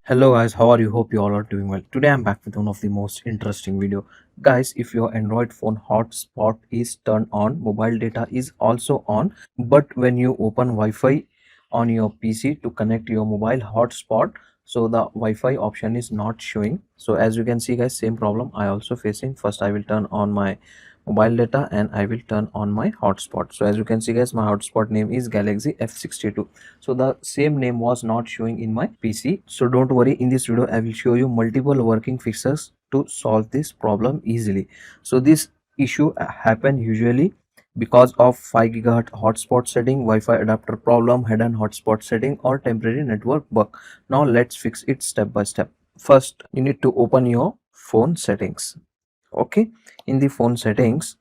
Hello guys, how are you? Hope you all are doing well. Today I'm back with one of the most interesting video. Guys, if your Android phone hotspot is turned on, mobile data is also on, but when you open Wi-Fi on your PC to connect your mobile hotspot, so the Wi-Fi option is not showing. So as you can see guys, same problem I also facing. First I will turn on my mobile data and I will turn on my hotspot. So as you can see guys, my hotspot name is Galaxy F62. So the same name was not showing in my PC. So don't worry, in this video I will show you multiple working fixes to solve this problem easily. So this issue happen usually because of 5 GHz hotspot setting, Wi-Fi adapter problem, hidden hotspot setting, or temporary network bug. Now let's fix it step by step. First you need to open your phone settings. Okay, in the phone settings,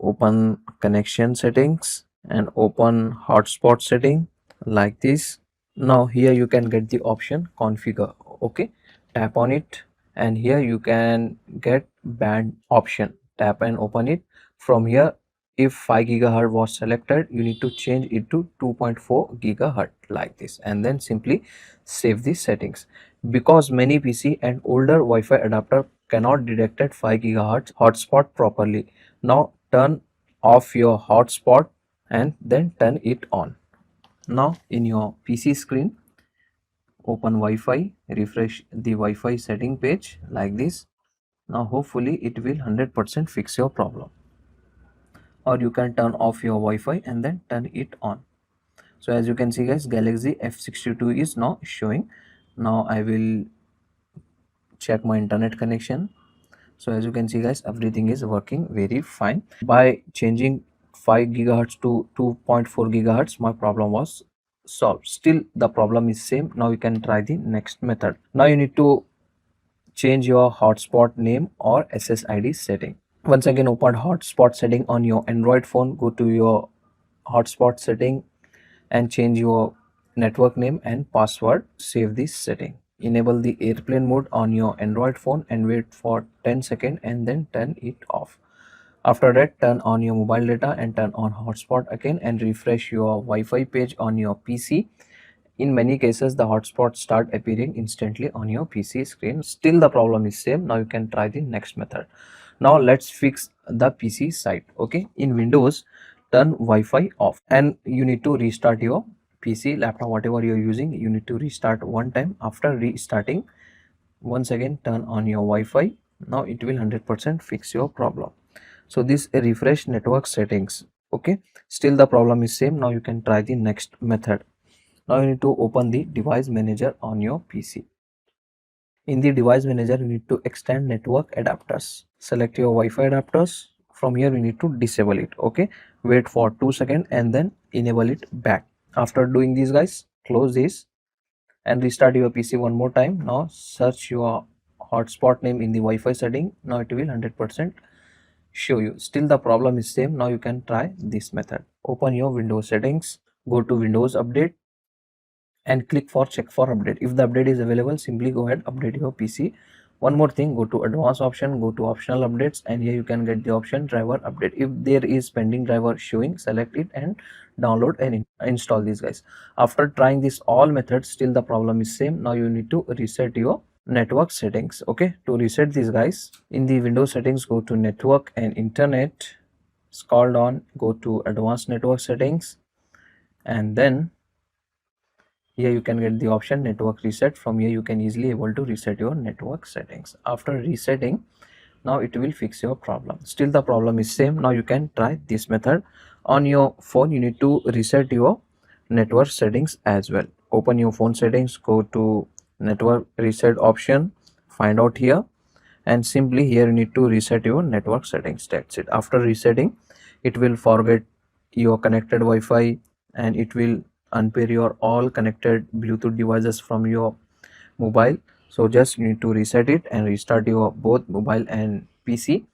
open connection settings and open hotspot setting like this. Now here you can get the option configure. Okay, tap on it and here you can get band option. Tap and open it. From here, if 5 GHz was selected, you need to change it to 2.4 GHz like this, and then simply save the settings. Because many PC and older Wi-Fi adapter cannot detect 5 GHz hotspot properly, now turn off your hotspot and then turn it on. Now in your PC screen, open Wi-Fi, refresh the Wi-Fi setting page like this. Now hopefully it will 100% fix your problem. Or you can turn off your Wi-Fi and then turn it on. So as you can see guys, Galaxy F62 is now showing. Now I will check my internet connection. So as you can see guys, everything is working very fine. By changing 5 GHz to 2.4 GHz, my problem was solved. Still the problem is same. Now you can try the next method. Now you need to change your hotspot name or SSID setting. Once again, open hotspot setting on your Android phone. Go to your hotspot setting and change your network name and password. Save this setting. Enable the airplane mode on your Android phone and wait for 10 seconds and then turn it off. After that, turn on your mobile data and turn on hotspot again and refresh your Wi-Fi page on your PC. In many cases, the hotspots start appearing instantly on your PC screen. Still the problem is same. Now you can try the next method. Now let's fix the PC side. Okay, in Windows, turn Wi-Fi off and you need to restart your PC, laptop, whatever you're using. You need to restart one time. After restarting, once again turn on your Wi-Fi. Now it will 100% fix your problem. So this refresh network settings. Okay, still the problem is same. Now you can try the next method. Now you need to open the device manager on your PC. In the device manager, you need to extend network adapters. Select your Wi-Fi adapters. From here, you need to disable it. Okay, wait for 2 seconds and then enable it back. After doing this guys, close this and restart your PC one more time. Now search your hotspot name in the Wi-Fi setting. Now it will 100% show you. Still the problem is same. Now you can try this method. Open your Windows settings, go to Windows Update and click for check for update. If the update is available, simply go ahead update your PC. One more thing, go to advanced option, go to optional updates, and here you can get the option driver update. If there is pending driver showing, select it and download and install these guys. After trying this all methods, still the problem is same. Now you need to reset your network settings. Okay, to reset these guys, in the Windows settings, go to network and internet, scroll down, go to advanced network settings, and then here you can get the option network reset. From here you can easily able to reset your network settings. After resetting, now it will fix your problem. Still the problem is same. Now you can try this method. On your phone, you need to reset your network settings as well. Open your phone settings, go to network reset option, find out here, and simply here you need to reset your network settings. That's it. After resetting, it will forget your connected Wi-Fi and it will unpair your all connected Bluetooth devices from your mobile. So just you need to reset it and restart your both mobile and PC,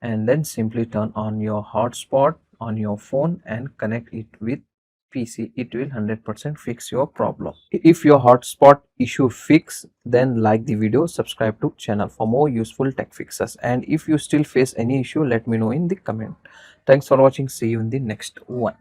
and then simply turn on your hotspot on your phone and connect it with PC. It will 100% fix your problem. If your hotspot issue fix, then like the video, subscribe to channel for more useful tech fixes, and if you still face any issue, let me know in the comment. Thanks for watching. See you in the next one.